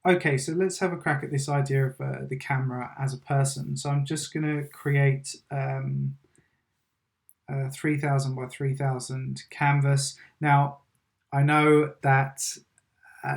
Okay, so let's have a crack at this idea of the camera as a person. So I'm just going to create a 3000 by 3000 canvas. Now, I know that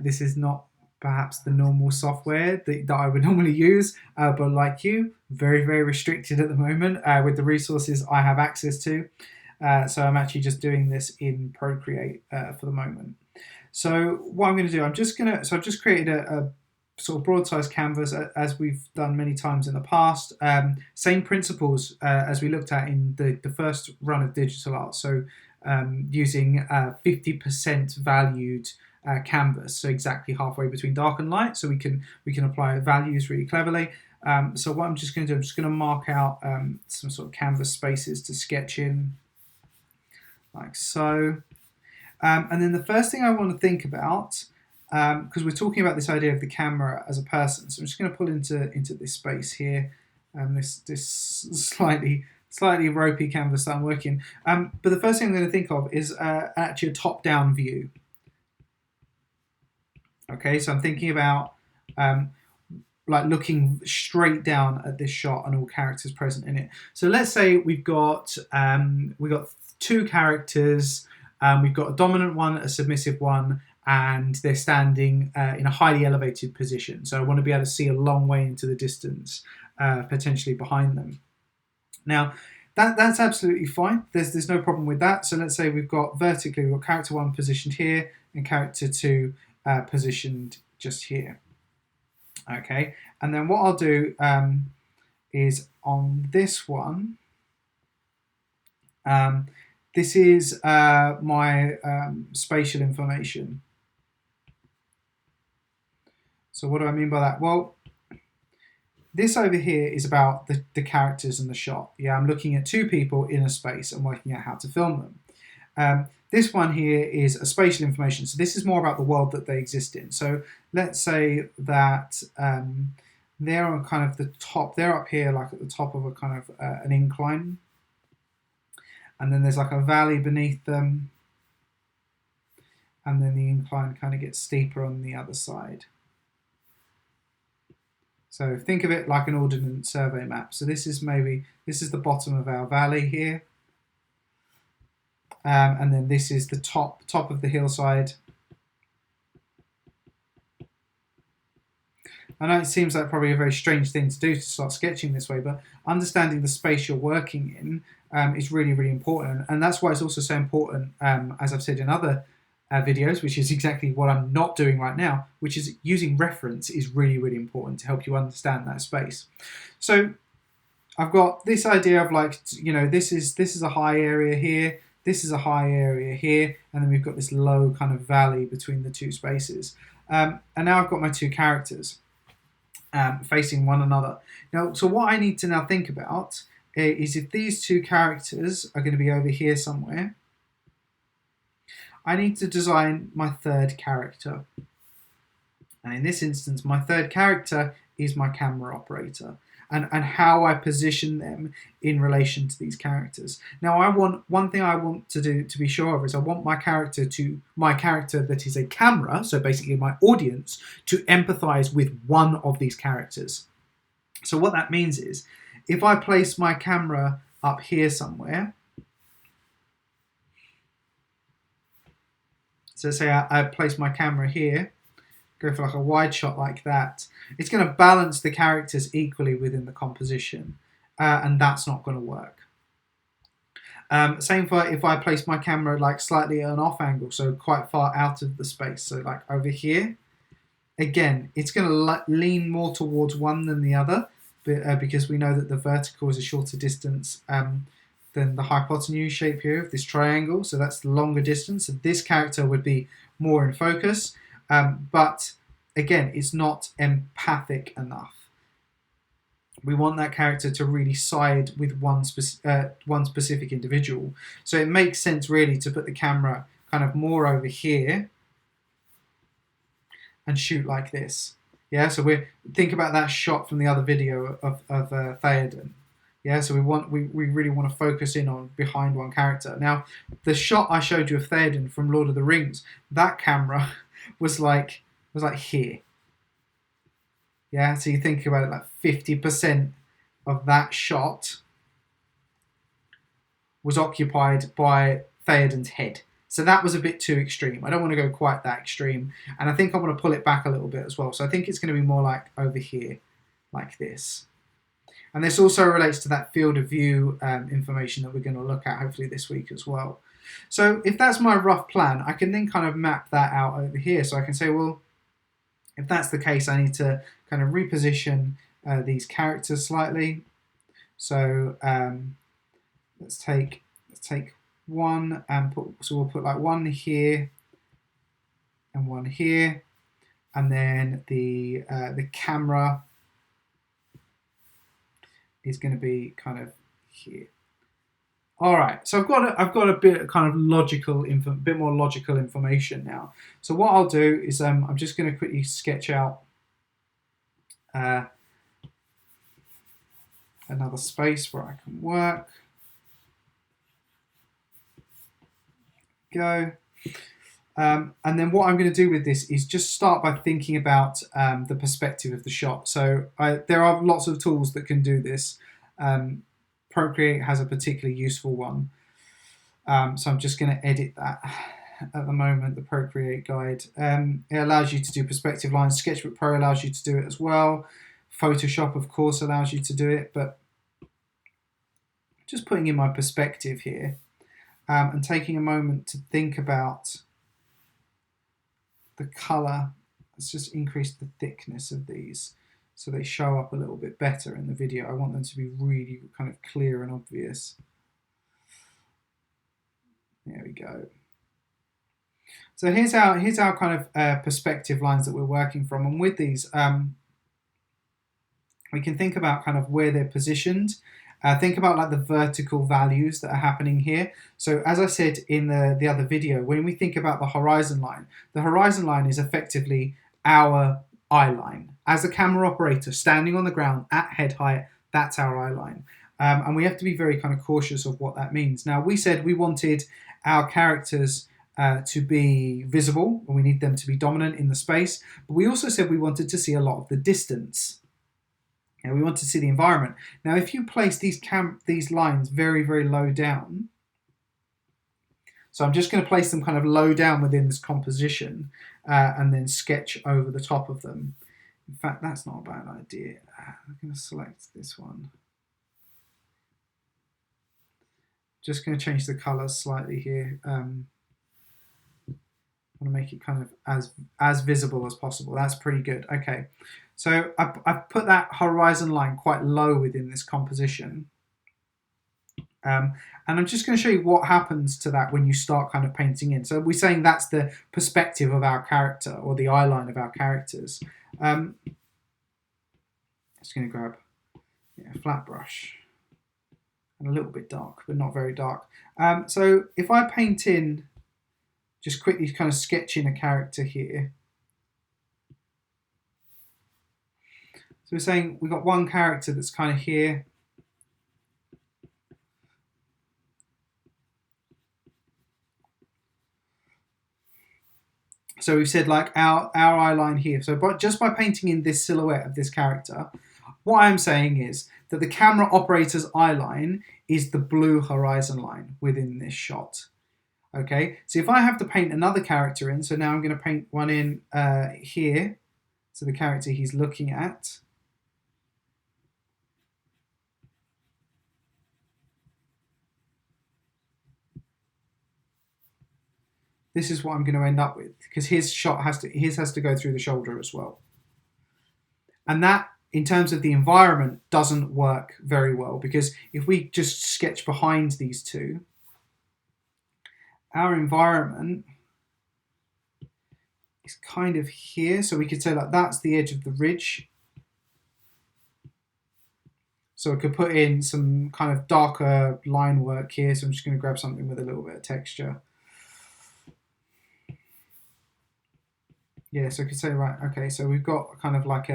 this is not perhaps the normal software that I would normally use, but like you, very, very restricted at the moment with the resources I have access to. So I'm actually just doing this in Procreate for the moment. So what I'm going to do, I've just created a sort of broad-sized canvas as we've done many times in the past. Same principles as we looked at in the first run of digital art. So using 50% valued canvas, so exactly halfway between dark and light. So we can apply values really cleverly. So what I'm just going to do, I'm just going to mark out some sort of canvas spaces to sketch in, like so. And then the first thing I want to think about, because we're talking about this idea of the camera as a person, so I'm just going to pull into this space here, this slightly ropey canvas that I'm working. But the first thing I'm going to think of is actually a top-down view. Okay, so I'm thinking about like looking straight down at this shot and all characters present in it. So let's say we've got two characters. We've got a dominant one, a submissive one, and they're standing in a highly elevated position. So I want to be able to see a long way into the distance, potentially behind them. Now, that's absolutely fine. There's no problem with that. So let's say we've got vertically, we've got character one positioned here and character two positioned just here. Okay, and then what I'll do is on this one, this is my spatial information. So what do I mean by that? Well, this over here is about the characters in the shot. Yeah, I'm looking at two people in a space and working out how to film them. This one here is a spatial information. So this is more about the world that they exist in. So let's say that they're on kind of the top, they're up here like at the top of a kind of an incline. And then there's like a valley beneath them. And then the incline kind of gets steeper on the other side. So think of it like an ordnance survey map. So this is the bottom of our valley here. And then this is the top of the hillside. I know it seems like probably a very strange thing to do to start sketching this way, but understanding the space you're working in is really, really important. And that's why it's also so important, as I've said in other videos, which is exactly what I'm not doing right now, which is using reference is really, really important to help you understand that space. So I've got this idea of like, this is a high area here, this is a high area here, and then we've got this low kind of valley between the two spaces. And now I've got my two characters facing one another. Now, so what I need to now think about is if these two characters are going to be over here somewhere, I need to design my third character. And in this instance, my third character is my camera operator. And how I position them in relation to these characters. Now, one thing I want to do to be sure of is I want my character that is a camera, so basically my audience, to empathize with one of these characters. So what that means is, if I place my camera up here somewhere, so say I place my camera here, go for like a wide shot like that, it's going to balance the characters equally within the composition, and that's not going to work. Same for if I place my camera like slightly at an off angle, so quite far out of the space, so like over here. Again, it's going to lean more towards one than the other, because we know that the vertical is a shorter distance than the hypotenuse shape here of this triangle, so that's the longer distance. So this character would be more in focus. But again, it's not empathic enough. We want that character to really side with one specific individual. So it makes sense really to put the camera kind of more over here and shoot like this. Yeah, so think about that shot from the other video of Theoden. Yeah, so we really want to focus in on behind one character. Now, the shot I showed you of Theoden from Lord of the Rings, that camera was like here. Yeah, so you think about it, like 50% of that shot was occupied by Theoden's head. So that was a bit too extreme. I don't want to go quite that extreme. And I think I want to pull it back a little bit as well. So I think it's going to be more like over here, like this. And this also relates to that field of view information that we're going to look at hopefully this week as well. So if that's my rough plan, I can then kind of map that out over here. So I can say, well, if that's the case, I need to kind of reposition these characters slightly. So let's take one and so we'll put like one here and one here, and then the camera is going to be kind of here. All right, so I've got a bit of kind of bit more logical information now. So what I'll do is I'm just going to quickly sketch out another space where I can work. Go. And then what I'm going to do with this is just start by thinking about the perspective of the shot. So there are lots of tools that can do this. Procreate has a particularly useful one. So I'm just going to edit that at the moment, the Procreate guide. It allows you to do perspective lines. Sketchbook Pro allows you to do it as well. Photoshop, of course, allows you to do it. But just putting in my perspective here and taking a moment to think about the color. Let's just increase the thickness of these so they show up a little bit better in the video. I want them to be really kind of clear and obvious. There we go. So here's our kind of perspective lines that we're working from, and with these we can think about kind of where they're positioned. Think about like the vertical values that are happening here. So as I said in the other video, when we think about the horizon line is effectively our eye line. As a camera operator standing on the ground at head height, that's our eye line. And we have to be very kind of cautious of what that means. Now, we said we wanted our characters to be visible, and we need them to be dominant in the space. But we also said we wanted to see a lot of the distance. And we want to see the environment. Now, if you place these lines very, very low down, so I'm just going to place them kind of low down within this composition and then sketch over the top of them. In fact, that's not a bad idea. I'm going to select this one. Just going to change the color slightly here. I want to make it kind of as visible as possible. That's pretty good. Okay, so I've put that horizon line quite low within this composition. And I'm just going to show you what happens to that when you start kind of painting in. So we're saying that's the perspective of our character, or the eye line of our characters. Just going to grab a flat brush. And a little bit dark, but not very dark. So if I paint in, just quickly kind of sketch in a character here. So we're saying we've got one character that's kind of here. So we've said like our eye line here. So just by painting in this silhouette of this character, what I'm saying is that the camera operator's eye line is the blue horizon line within this shot. Okay, so if I have to paint another character in, so now I'm going to paint one in here, so the character he's looking at. This is what I'm going to end up with, because his has to go through the shoulder as well. And that, in terms of the environment, doesn't work very well, because if we just sketch behind these two, our environment is kind of here. So we could say like that's the edge of the ridge. So I could put in some kind of darker line work here. So I'm just going to grab something with a little bit of texture. Yeah, so I could say, right, okay, so we've got kind of like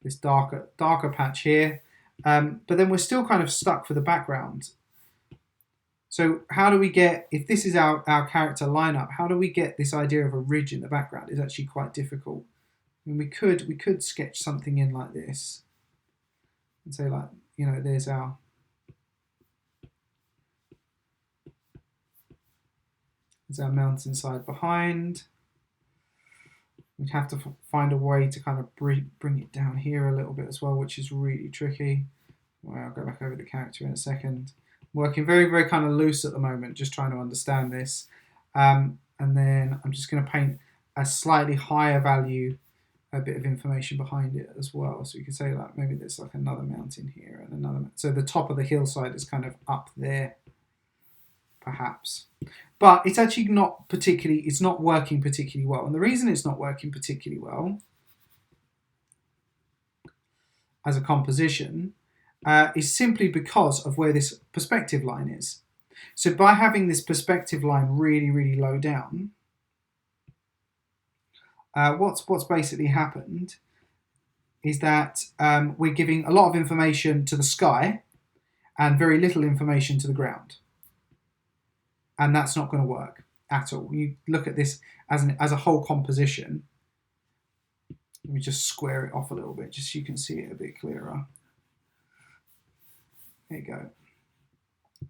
this darker patch here, but then we're still kind of stuck for the background. So how do we get, if this is our character lineup, how do we get this idea of a ridge in the background? Is actually quite difficult. And we could sketch something in like this and say, like, you know, there's our mountainside behind. We'd have to find a way to kind of bring it down here a little bit as well, which is really tricky. Well, I'll go back over the character in a second. Working very, very kind of loose at the moment, just trying to understand this. And then I'm just going to paint a slightly higher value, a bit of information behind it as well. So you can say, like, maybe there's like another mountain here and another. So the top of the hillside is kind of up there, perhaps. But it's actually not particularly, it's not working particularly well. And the reason it's not working particularly well as a composition is simply because of where this perspective line is. So by having this perspective line really, really low down, what's basically happened is that we're giving a lot of information to the sky and very little information to the ground. And that's not going to work at all. You look at this as a whole composition. Let me just square it off a little bit, just so you can see it a bit clearer. There you go.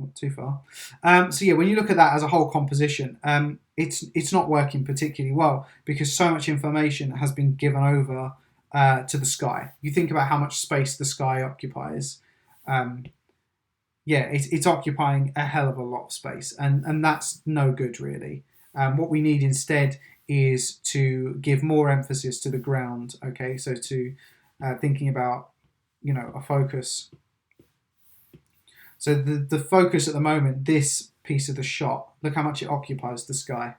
Not too far. So yeah, when you look at that as a whole composition, it's not working particularly well because so much information has been given over to the sky. You think about how much space the sky occupies. Yeah, it's occupying a hell of a lot of space, and that's no good, really. What we need instead is to give more emphasis to the ground, okay? So to thinking about, you know, a focus. So the focus at the moment, this piece of the shot, look how much it occupies the sky.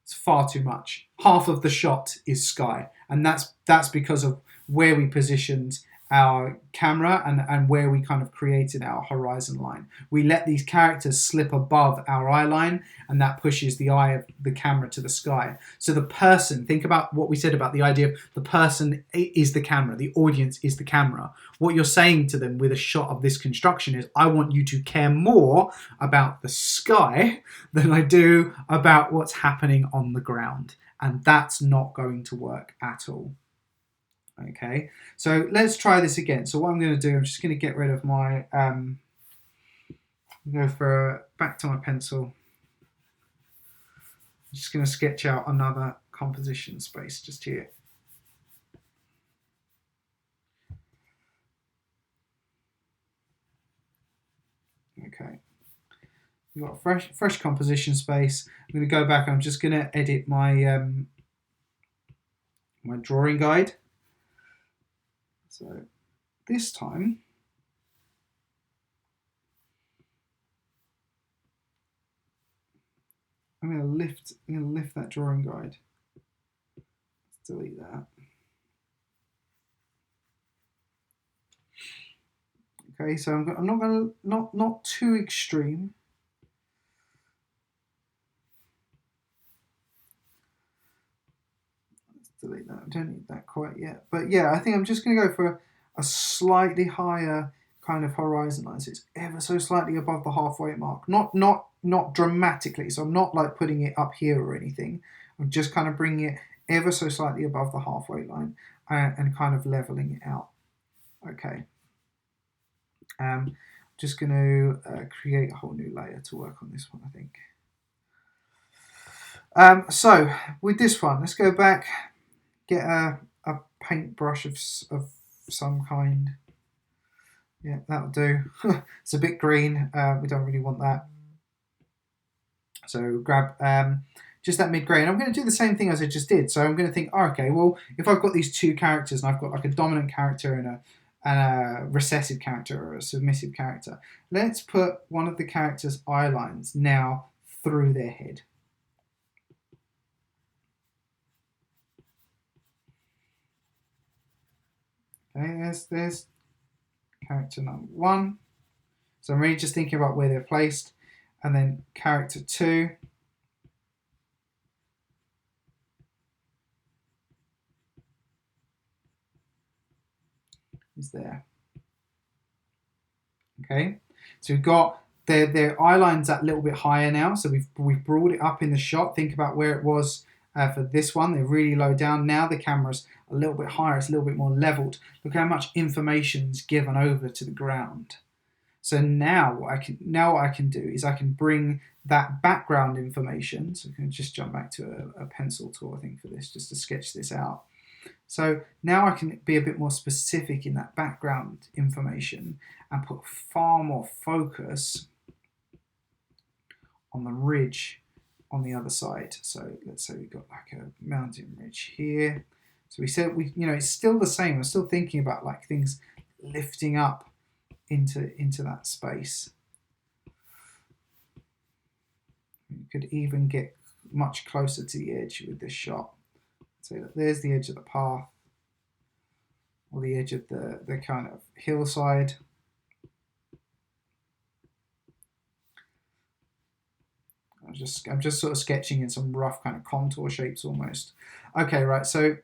It's far too much. Half of the shot is sky, and that's because of where we positioned our camera and where we kind of created our horizon line. We let these characters slip above our eye line, and that pushes the eye of the camera to the sky. So the person, think about what we said about the idea of the person is the camera, the audience is the camera. What you're saying to them with a shot of this construction is, I want you to care more about the sky than I do about what's happening on the ground. And that's not going to work at all. Okay, so let's try this again. So what I'm going to do, I'm just going to get rid of my, back to my pencil. I'm just going to sketch out another composition space just here. Okay, we've got a fresh composition space. I'm going to go back. I'm just going to edit my my drawing guide. So this time, I'm going to lift that drawing guide. Let's delete that. Okay, so I'm not going to not too extreme. Delete that. I don't need that quite yet, but yeah, I think I'm just going to go for a slightly higher kind of horizon line, so it's ever so slightly above the halfway mark, not dramatically. So I'm not like putting it up here or anything. I'm just kind of bringing it ever so slightly above the halfway line and kind of leveling it out. Okay. Just going to create a whole new layer to work on this one, I think. So with this one, let's go back. Get a paintbrush of some kind. Yeah, that'll do. It's a bit green. We don't really want that. So grab just that mid-grey. And I'm going to do the same thing as I just did. So I'm going to think, oh, okay, well, if I've got these two characters and I've got like a dominant character and a recessive character or a submissive character, let's put one of the characters' eye lines now through their head. Okay, there's character number 1. So I'm really just thinking about where they're placed. And then character 2. Is there. Okay, so we've got their eye line's that little bit higher now. So we've brought it up in the shot. Think about where it was for this one. They're really low down. Now the camera's a little bit higher, it's a little bit more leveled. Look how much information's given over to the ground. So now what I can do is I can bring that background information. So I can just jump back to a pencil tool, I think, for this, just to sketch this out. So now I can be a bit more specific in that background information and put far more focus on the ridge on the other side. So let's say we've got like a mountain ridge here. So we said it's still the same. I'm still thinking about like things lifting up into that space. You could even get much closer to the edge with this shot. So there's the edge of the path, or the edge of the kind of hillside. I'm just sort of sketching in some rough kind of contour shapes almost. Okay, right, so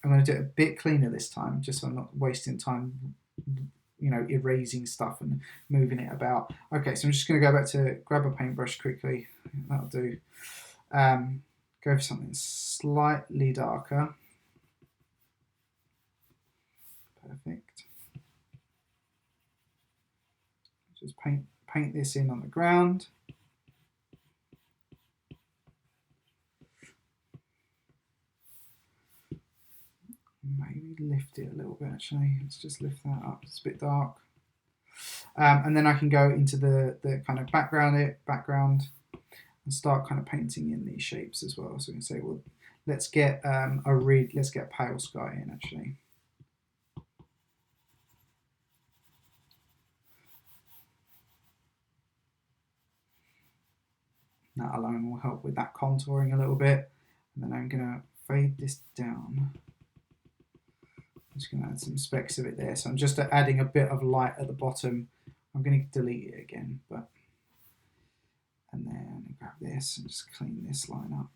I'm going to do it a bit cleaner this time, just so I'm not wasting time, erasing stuff and moving it about. Okay, so I'm just going to go back to grab a paintbrush quickly. That'll do. Go for something slightly darker. Perfect. Just paint this in on the ground. Maybe lift it a little bit actually. Let's just lift that up. It's a bit dark. And then I can go into the kind of background and start kind of painting in these shapes as well. So we can say, well, let's get let's get pale sky in actually. That alone will help with that contouring a little bit. And then I'm gonna fade this down. I'm just going to add some specks of it there. So I'm just adding a bit of light at the bottom. I'm going to delete it again, and then grab this and just clean this line up.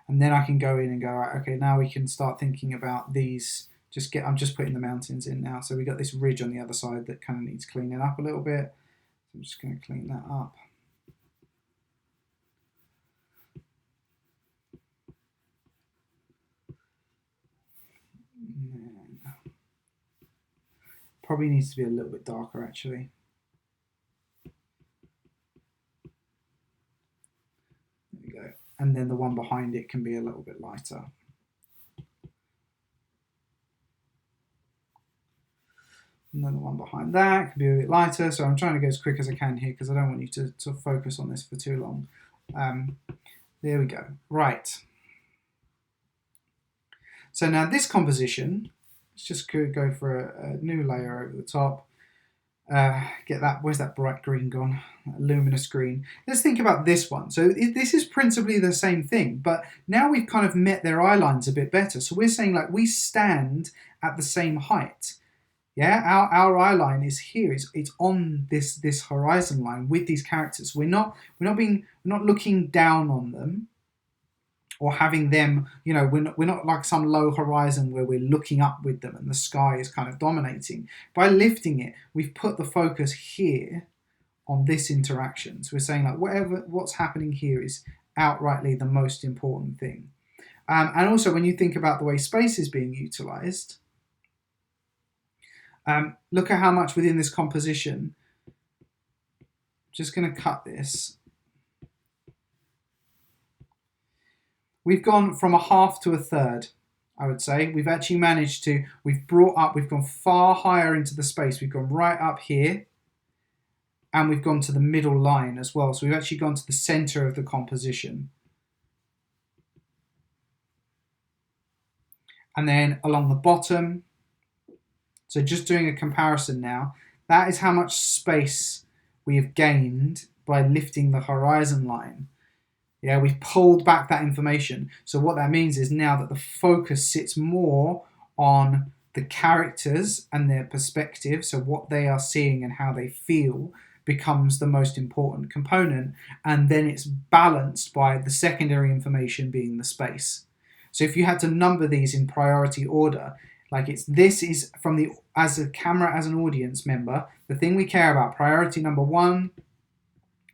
And then I can go in and go, right, okay, now we can start thinking about these. I'm just putting the mountains in now. So we got this ridge on the other side that kind of needs cleaning up a little bit. So I'm just going to clean that up. Probably needs to be a little bit darker actually. There we go. And then the one behind it can be a little bit lighter. And then the one behind that can be a bit lighter. So I'm trying to go as quick as I can here because I don't want you to focus on this for too long. There we go. Right. So now this composition, let's just go for a new layer over the top. Get that, where's that bright green gone? That luminous green. Let's think about this one. So this is principally the same thing, but now we've kind of met their eye lines a bit better. So we're saying like we stand at the same height. Yeah, our eye line is here. It's on this horizon line with these characters. We're not looking down on them, or having them, we're not like some low horizon where we're looking up with them and the sky is kind of dominating. By lifting it, we've put the focus here on this interaction. So we're saying like what's happening here is outrightly the most important thing. And also when you think about the way space is being utilized, look at how much within this composition. I'm just going to cut this. We've gone from a half to a third, I would say. We've actually managed to, we've gone far higher into the space. We've gone right up here, and we've gone to the middle line as well. So we've actually gone to the center of the composition. And then along the bottom, so just doing a comparison now, that is how much space we have gained by lifting the horizon line. Yeah, we've pulled back that information. So what that means is now that the focus sits more on the characters and their perspective, so what they are seeing and how they feel becomes the most important component, and then it's balanced by the secondary information being the space. So if you had to number these in priority order, like this is from as a camera, as an audience member, the thing we care about, priority number 1,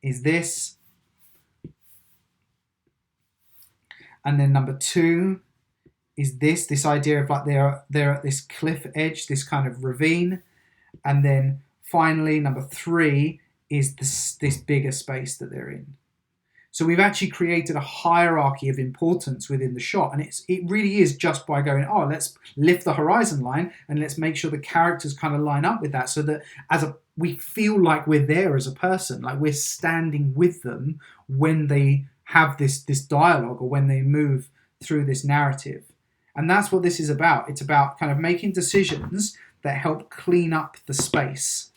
is this. And then number 2 is this idea of like they're at this cliff edge, this kind of ravine. And then finally, number 3 is this bigger space that they're in. So we've actually created a hierarchy of importance within the shot, and it really is just by going, oh, let's lift the horizon line and let's make sure the characters kind of line up with that, so that we feel like we're there as a person, like we're standing with them when they have this dialogue or when they move through this narrative. And that's what this is about. It's about kind of making decisions that help clean up the space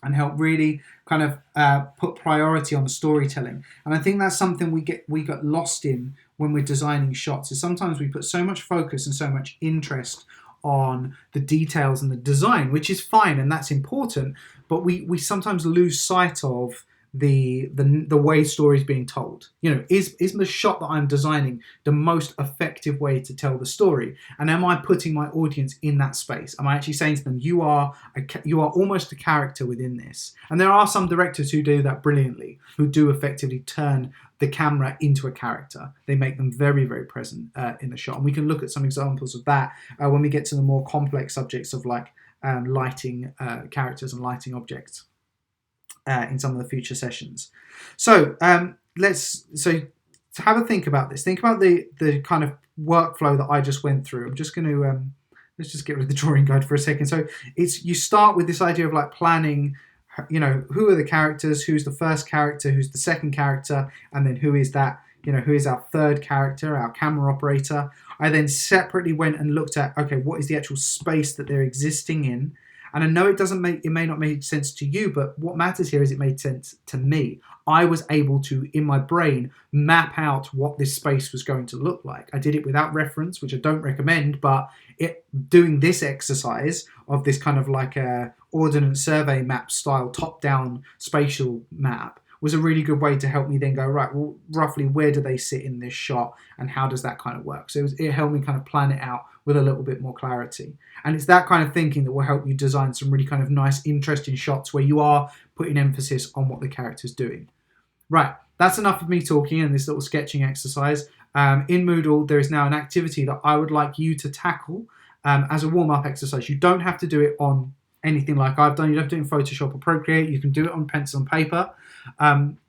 and help really kind of put priority on the storytelling. And I think that's something we get lost in when we're designing shots, is sometimes we put so much focus and so much interest on the details and the design, which is fine and that's important, but we sometimes lose sight of the way story is being told. You know, is the shot that I'm designing the most effective way to tell the story? And am I putting my audience in that space? Am I actually saying to them, you are almost a character within this? And there are some directors who do that brilliantly, who do effectively turn the camera into a character. They make them very, very present in the shot. And we can look at some examples of that when we get to the more complex subjects of like lighting characters and lighting objects. In some of the future sessions. So to have a think about this. Think about the kind of workflow that I just went through. I'm just going to let's just get rid of the drawing guide for a second. So you start with this idea of like planning, you know, who are the characters, who's the first character, who's the second character, and then who is that, you know, who is our third character, our camera operator. I then separately went and looked at, okay, what is the actual space that they're existing in? And I know it may not make sense to you, but what matters here is it made sense to me. I was able to, in my brain, map out what this space was going to look like. I did it without reference, which I don't recommend, but doing this exercise of this kind of like a Ordnance Survey map style top-down spatial map was a really good way to help me then go, right, well, roughly where do they sit in this shot and how does that kind of work? So it helped me kind of plan it out with a little bit more clarity. And it's that kind of thinking that will help you design some really kind of nice, interesting shots where you are putting emphasis on what the character's doing. Right, that's enough of me talking and this little sketching exercise. In Moodle, there is now an activity that I would like you to tackle as a warm-up exercise. You don't have to do it on anything like I've done. You don't have to do it in Photoshop or Procreate. You can do it on pencil and paper.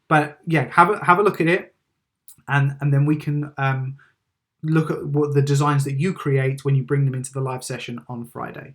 But yeah, have a look at it, and then we can look at what the designs that you create when you bring them into the live session on Friday.